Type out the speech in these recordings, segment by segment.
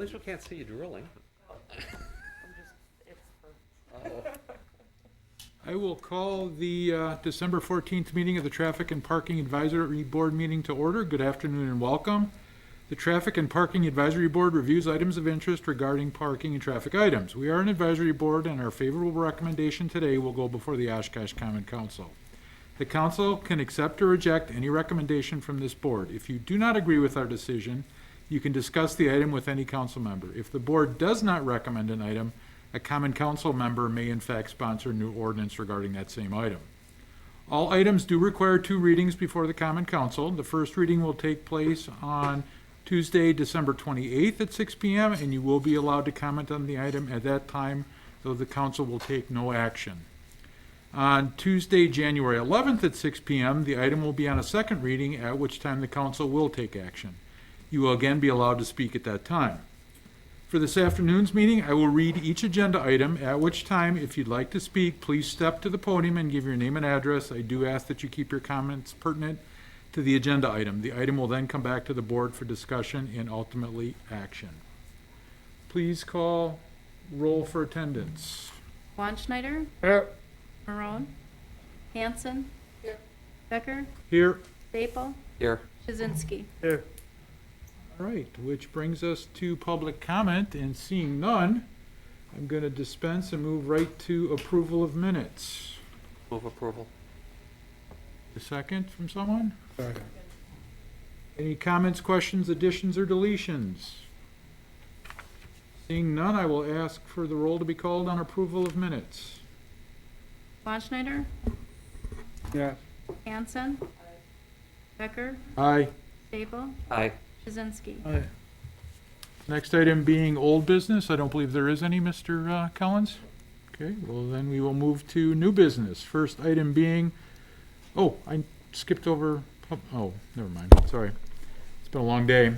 least we can't see you drooling. I will call the December 14th meeting of the Traffic and Parking Advisory Board meeting to order. Good afternoon and welcome. The Traffic and Parking Advisory Board reviews items of interest regarding parking and traffic items. We are an advisory board, and our favorable recommendation today will go before the Oshkosh Common Council. The council can accept or reject any recommendation from this board. If you do not agree with our decision, you can discuss the item with any council member. If the board does not recommend an item, a common council member may in fact sponsor a new ordinance regarding that same item. All items do require 2 readings before the common council. The first reading will take place on Tuesday, December 28th at 6 p.m., and you will be allowed to comment on the item at that time, though the council will take no action. On Tuesday, January 11th at 6 p.m., the item will be on a second reading, at which time the council will take action. You will again be allowed to speak at that time. For this afternoon's meeting, I will read each agenda item, at which time, if you'd like to speak, please step to the podium and give your name and address. I do ask that you keep your comments pertinent to the agenda item. The item will then come back to the board for discussion and ultimately action. Please call roll for attendance. Wanschneider? Here. Marone? Hanson? Here. Becker? Here. Staple? Here. Shazinski? Here. All right, which brings us to public comment, and seeing none, I'm going to dispense and move right to approval of minutes. Move approval. A second from someone? Any comments, questions, additions, or deletions? Seeing none, I will ask for the roll to be called on approval of minutes. Wanschneider? Yeah. Hanson? Becker? Aye. Staple? Aye. Shazinski? Aye. Next item being old business. I don't believe there is any, Mr. Collins. Okay, well then we will move to new business. First item being, oh, I skipped over, oh, never mind, sorry. It's been a long day.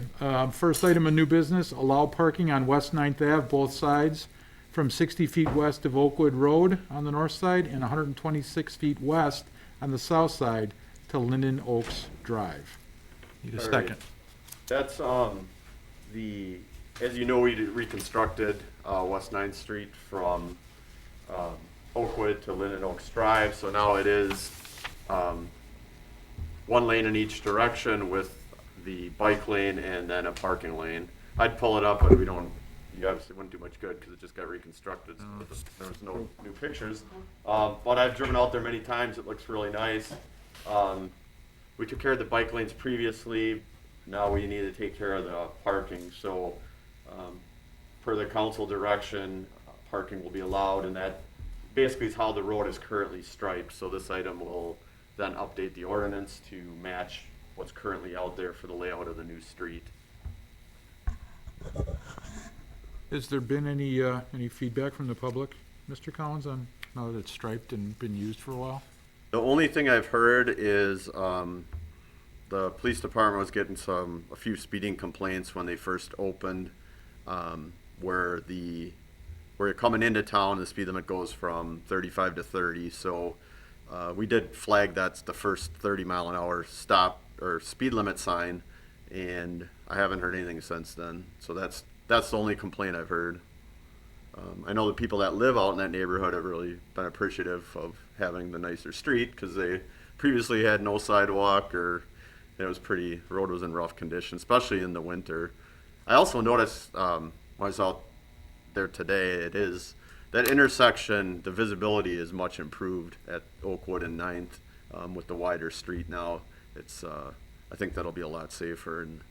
First item of new business, allow parking on West 9th Ave, both sides, from 60 feet west of Oakwood Road on the north side and 126 feet west on the south side to Linden Oaks Drive. Need a All second. right. That's as you know, we reconstructed West 9th Street from Oakwood to Linden Oaks Drive, so now it is 1 lane in each direction with the bike lane and then a parking lane. I'd pull it up, but you obviously wouldn't do much good because it just got reconstructed. So there was no new pictures. But I've driven out there many times. It looks really nice. We took care of the bike lanes previously. Now we need to take care of the parking. So per the council direction, parking will be allowed, and that basically is how the road is currently striped. So this item will then update the ordinance to match what's currently out there for the layout of the new street. Has there been any feedback from the public, Mr. Collins, on now that it's striped and been used for a while? The only thing I've heard is the police department was getting a few speeding complaints when they first opened, where you're coming into town, the speed limit goes from 35 to 30. So we did flag that's the first 30-mile-an-hour stop or speed limit sign, and I haven't heard anything since then. So that's the only complaint I've heard. I know the people that live out in that neighborhood have really been appreciative of having the nicer street because they previously had no sidewalk, or the road was in rough condition, especially in the winter. I also noticed when I was out there today, that intersection, the visibility is much improved at Oakwood and 9th with the wider street now. I think that'll be a lot safer and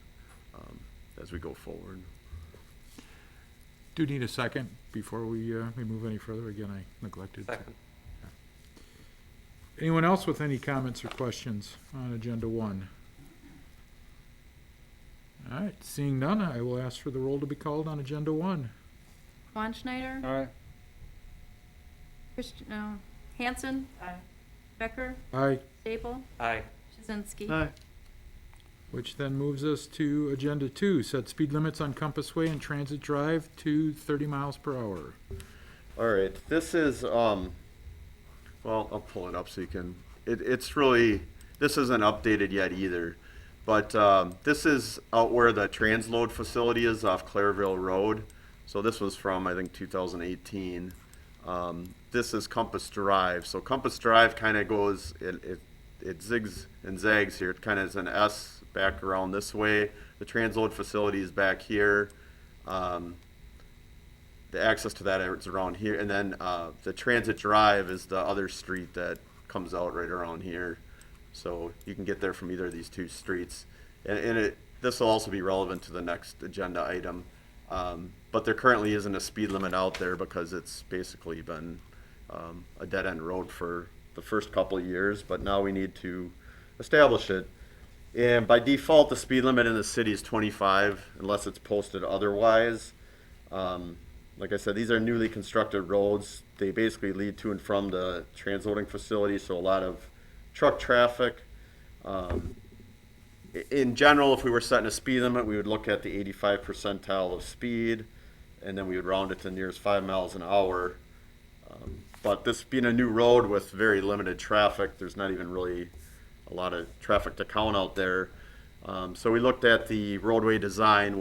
as we go forward. Do need a second before we move any further. Again, I neglected. Second. Anyone else with any comments or questions on Agenda 1? All right, seeing none, I will ask for the roll to be called on Agenda 1. Wanschneider? Aye. Hanson? Aye. Becker? Aye. Staple? Aye. Shazinski? Aye. Which then moves us to Agenda 2, set speed limits on Compass Way and Transit Drive to 30 miles per hour. All right, this is, well, I'll pull it up so you can, this isn't updated yet either, But this is out where the transload facility is off Clairville Road. So this was from, I think, 2018. This is Compass Drive. So Compass Drive kind of goes, it zigs and zags here. It kind of is an S back around this way. The transload facility is back here. The access to that is around here. And then the Transit Drive is the other street that comes out right around here. So you can get there from either of these two streets. And this will also be relevant to the next agenda item. But there currently isn't a speed limit out there because it's basically been a dead-end road for the first couple of years. But now we need to establish it. And by default, the speed limit in the city is 25 unless it's posted otherwise. Like I said, these are newly constructed roads. They basically lead to and from the transloading facility, so a lot of truck traffic. In general, if we were setting a speed limit, we would look at the 85 percentile of speed, and then we would round it to the nearest 5 miles an hour. But this being a new road with very limited traffic, there's not even really a lot of traffic to count out there. So we looked at the roadway design,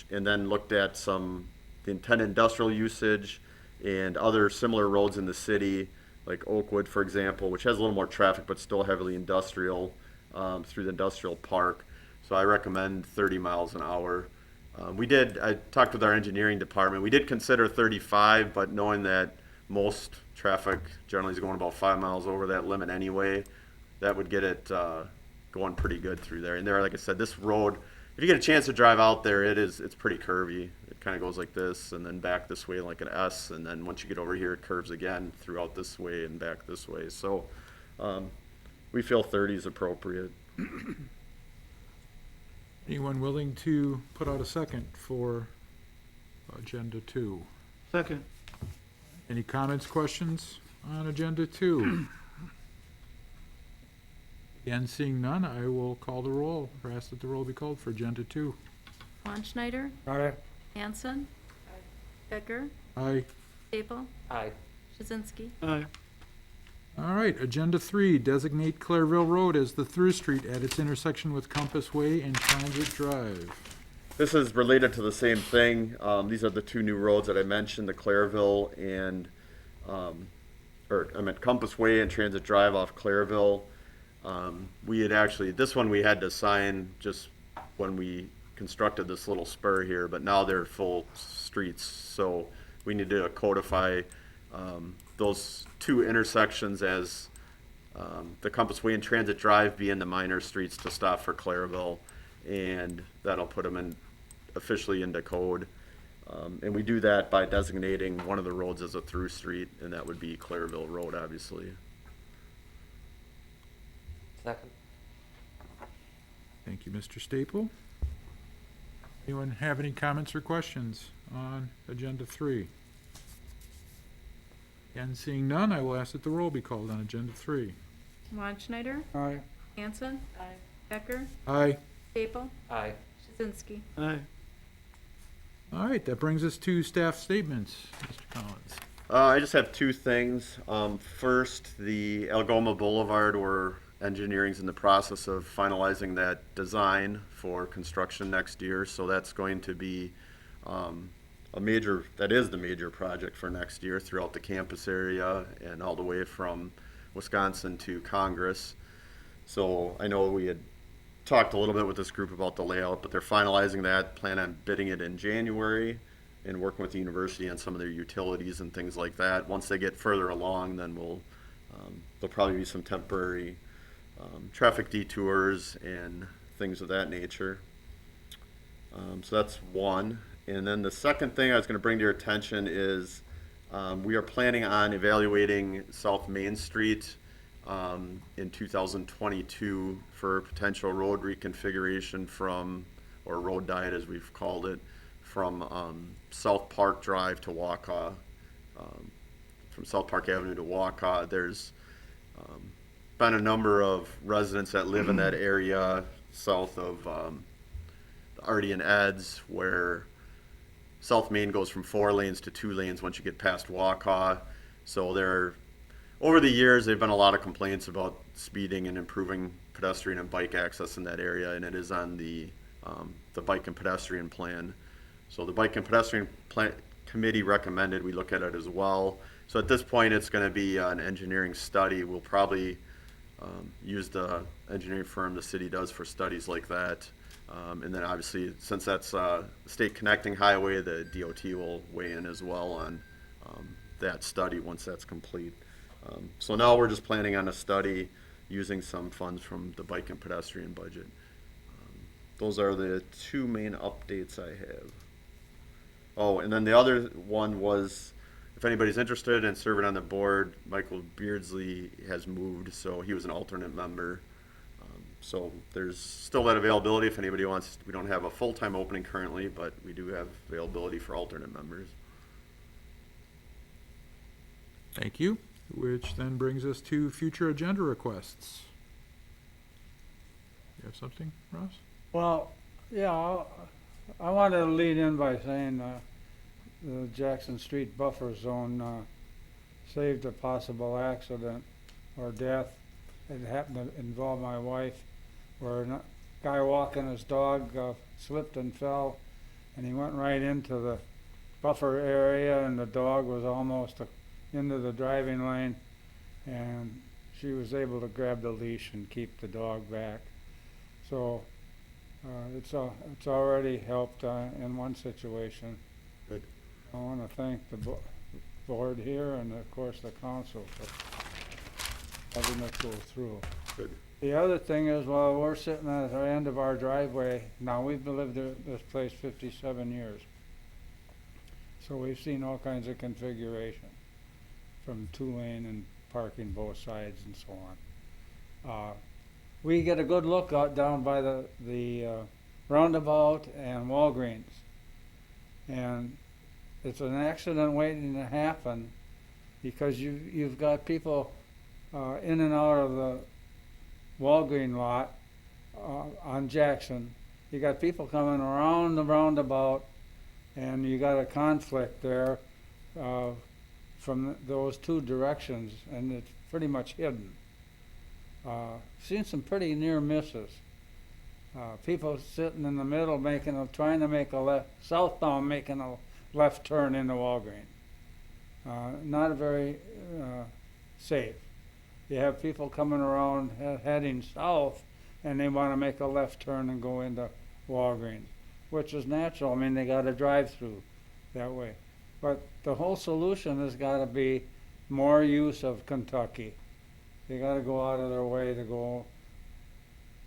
and then looked at the intended industrial usage and other similar roads in the city, like Oakwood, for example, which has a little more traffic but still heavily industrial through the industrial park. So I recommend 30 miles an hour. I talked with our engineering department. We did consider 35, but knowing that most traffic generally is going about 5 miles over that limit anyway, that would get it going pretty good through there. And there, like I said, this road, if you get a chance to drive out there, it's pretty curvy. It kind of goes like this and then back this way like an S, and then once you get over here, it curves again throughout this way and back this way. So we feel 30 is appropriate. Anyone willing to put out a second for Agenda 2? Second. Any comments, questions on Agenda 2? Again, seeing none, I will call the roll, or ask that the roll be called for Agenda 2. Schwanschneider, Aye. Hanson, Becker, Aye. Staple, Aye. Shazinski. Aye. All right, Agenda 3, designate Clairville Road as the through street at its intersection with Compass Way and Transit Drive. This is related to the same thing. These are the two new roads that I mentioned, the Clairville and, Compass Way and Transit Drive off Clairville. This one we had to sign just when we constructed this little spur here, but now they're full streets. So we need to codify those two intersections as the Compass Way and Transit Drive being the minor streets to stop for Clairville, and that'll put them officially into code. And we do that by designating one of the roads as a through street, and that would be Clairville Road, obviously. Second. Thank you, Mr. Staple. Anyone have any comments or questions on Agenda 3? Again, seeing none, I will ask that the roll be called on Agenda 3. Schwanschneider, Aye. Hanson, Becker, Aye. Staple, Aye. Shazinski. Aye. All right, that brings us to staff statements. Mr. Collins. I just have two things. First, the Algoma Boulevard, where engineering's in the process of finalizing that design for construction next year. So that's going to be that is the major project for next year throughout the campus area and all the way from Wisconsin to Congress. So I know we had talked a little bit with this group about the layout, but they're finalizing that, plan on bidding it in January and working with the university on some of their utilities and things like that. Once they get further along, then there'll probably be some temporary traffic detours and things of that nature. So that's one. And then the second thing I was going to bring to your attention is we are planning on evaluating South Main Street in 2022 for potential road reconfiguration or road diet as we've called it, from South Park Drive to Waukah, from South Park Avenue to Waukah. There's been a number of residents that live in that area south of Artie and Ed's, where South Main goes from 4 lanes to 2 lanes once you get past Waukah. So over the years, there have been a lot of complaints about speeding and improving pedestrian and bike access in that area, and it is on the bike and pedestrian plan. So the bike and pedestrian plan committee recommended we look at it as well. So at this point, it's going to be an engineering study. We'll probably use the engineering firm the city does for studies like that. And then obviously, since that's a state connecting highway, the DOT will weigh in as well on that study once that's complete. So now we're just planning on a study using some funds from the bike and pedestrian budget. Those are the two main updates I have. Oh, and then the other one was, if anybody's interested in serving on the board, Michael Beardsley has moved, so he was an alternate member. So there's still that availability if anybody wants. We don't have a full-time opening currently, but we do have availability for alternate members. Thank you, which then brings us to future agenda requests. You have something, Ross? Well, yeah, I wanted to lead in by saying the Jackson Street buffer zone saved a possible accident or death. It happened to involve my wife, where a guy walking his dog slipped and fell, and he went right into the buffer area, and the dog was almost into the driving lane, and she was able to grab the leash and keep the dog back. So it's already helped in one situation. Good. I want to thank the board here and of course the council for having it go through. Good. The other thing is, while we're sitting at the end of our driveway, now we've lived at this place 57 years. So we've seen all kinds of configuration, from 2-lane and parking both sides and so on. We get a good look out down by the roundabout and Walgreens. And it's an accident waiting to happen because you've got people in and out of the Walgreen lot on Jackson. You got people coming around the roundabout, and you got a conflict there from those two directions, and it's pretty much hidden. Seen some pretty near misses. People sitting in the middle trying to make a left, southbound, making a left turn into Walgreens. Not very safe. You have people coming around heading south, and they want to make a left turn and go into Walgreens, which is natural. I mean, they got a drive-through that way. But the whole solution has got to be more use of Kentucky. They got to go out of their way to go.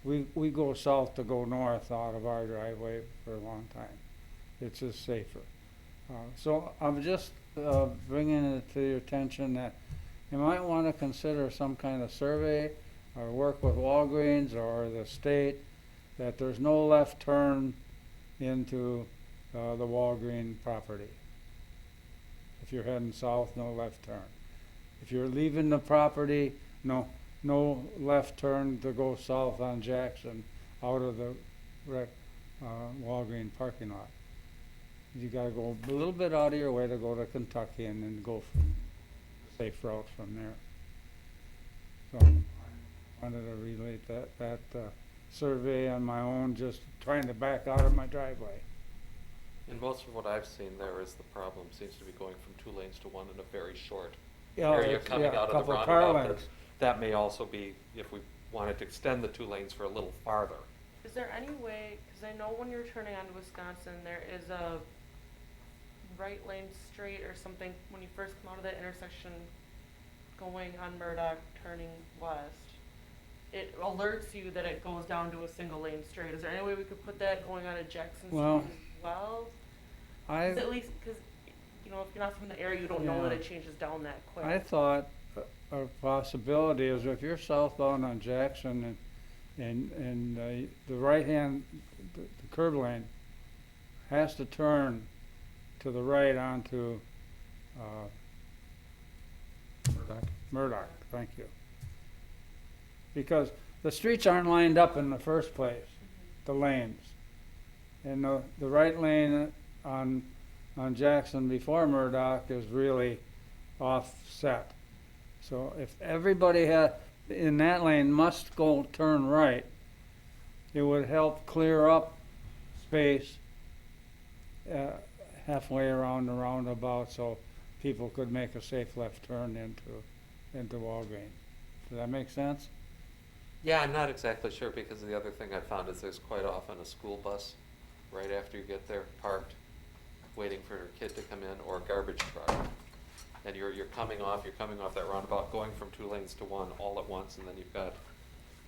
We go south to go north out of our driveway for a long time. It's just safer. So I'm just bringing it to your attention that you might want to consider some kind of survey or work with Walgreens or the state that there's no left turn into the Walgreens property. If you're heading south, no left turn. If you're leaving the property, no left turn to go south on Jackson out of the Walgreens parking lot. You gotta go a little bit out of your way to go to Kentucky and then go from safe route from there. So I wanted to relate that survey on my own, just trying to back out of my driveway. And most of what I've seen there is the problem seems to be going from 2 lanes to 1 in a very short Yeah, area it's- coming yeah, out of the couple car roundabout. lengths. That may also be if we wanted to extend the 2 lanes for a little farther. Is there any way, because I know when you're turning onto Wisconsin, there is a right lane straight or something when you first come out of that intersection going on Murdoch turning west. It alerts you that it goes down to a single lane straight. Is there any way we could put that going on to Jackson Well, Street as well? I 'Cause at least, because, you know, if you're not from the area, you don't know that Yeah. it changes down that quick. I thought a possibility is if you're southbound on Jackson and the right hand, the curb lane has to turn to the right onto Murdoch, thank you. Because the streets aren't lined up in the first place, the lanes. And the right lane on Jackson before Murdoch is really offset. So if everybody in that lane must go turn right. It would help clear up space halfway around the roundabout so people could make a safe left turn into Walgreens. Does that make sense? Yeah, I'm not exactly sure, because the other thing I found is there's quite often a school bus right after you get there, parked, waiting for your kid to come in, or a garbage truck. And you're coming off that roundabout, going from 2 lanes to 1 all at once, and then you've got,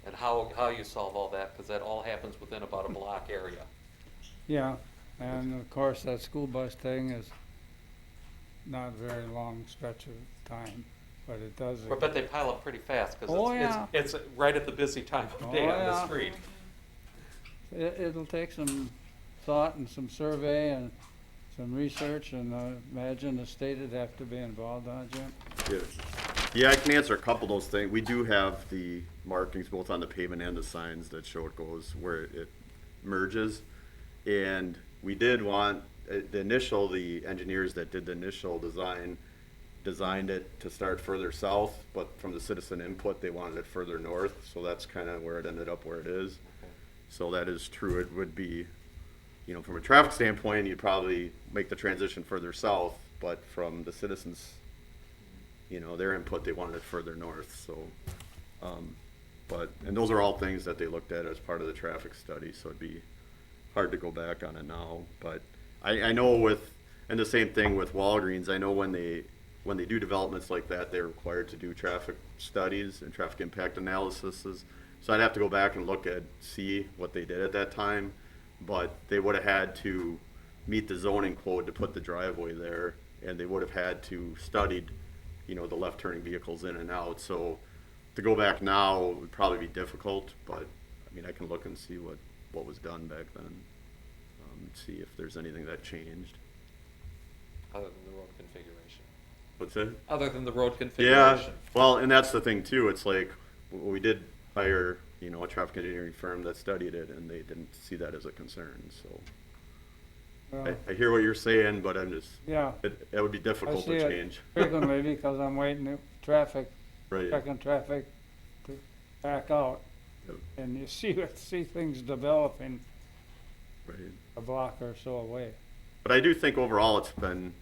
and how you solve all that, because that all happens within about a block area. Yeah, and of course, that school bus thing is not a very long stretch of time, but it does. But they pile up pretty fast, because Oh, yeah. it's right at the busy time of day Oh, on the yeah. street. It'll take some thought and some survey and some research, and imagine the state would have to be involved on it, Jim. Yeah, I can answer a couple of those things. We do have the markings both on the pavement and the signs that show it goes where it merges. And we did want, the engineers that did the initial design, designed it to start further south, but from the citizen input, they wanted it further north. So that's kind of where it ended up where it is. Okay. So that is true. It would be, from a traffic standpoint, you'd probably make the transition further south, but from the citizens, their input, they wanted it further north, so, and those are all things that they looked at as part of the traffic study, so it'd be hard to go back on it now, but I know and the same thing with Walgreens, I know when they do developments like that, they're required to do traffic studies and traffic impact analyses, so I'd have to go back and see what they did at that time, but they would have had to meet the zoning code to put the driveway there, and they would have had to studied the left turning vehicles in and out. So to go back now would probably be difficult, but I can look and see what was done back then, see if there's anything that changed. Other than the road configuration. What's that? Other than the road Yeah, configuration. well, and that's the thing too. It's like we did hire, a traffic engineering firm that studied it, and they didn't see that as a concern. So Well, I hear what you're saying, but I'm just, yeah, it would be I difficult see to it change. frequently because I'm waiting in traffic, Right. checking traffic to back out, Yep. and you see things developing Right. a block or so away. But I do think overall it's been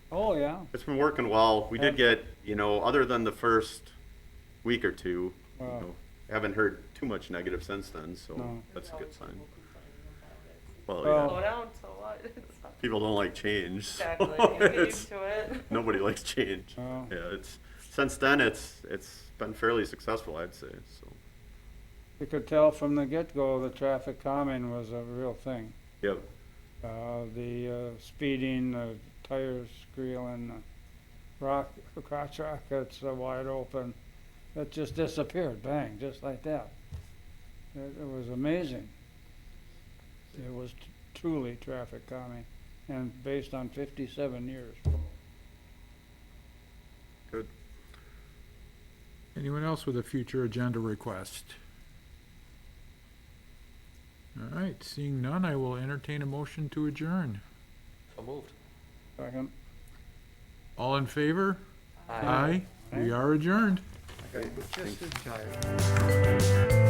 working well. We did get, other than the first week or two, Wow. haven't heard too much negative since then, so No. that's a good sign. People complaining Well, Well- Slow down, so what? It's not- people don't like change. so Exactly, you get it's- used to it. Nobody likes change. Oh. Yeah, since then it's been fairly successful, I'd say, so, You could tell from the get-go the traffic calming was a real thing. yep. The speeding, the tires squealing, the crotch rockets wide open, it just disappeared, bang, just like that. It was amazing. It was truly traffic calming, and based on 57 years. Good. Anyone else with a future agenda request? All right, seeing none, I will entertain a motion to adjourn. So moved. Second. All in favor? Aye. We are adjourned. Just as tired.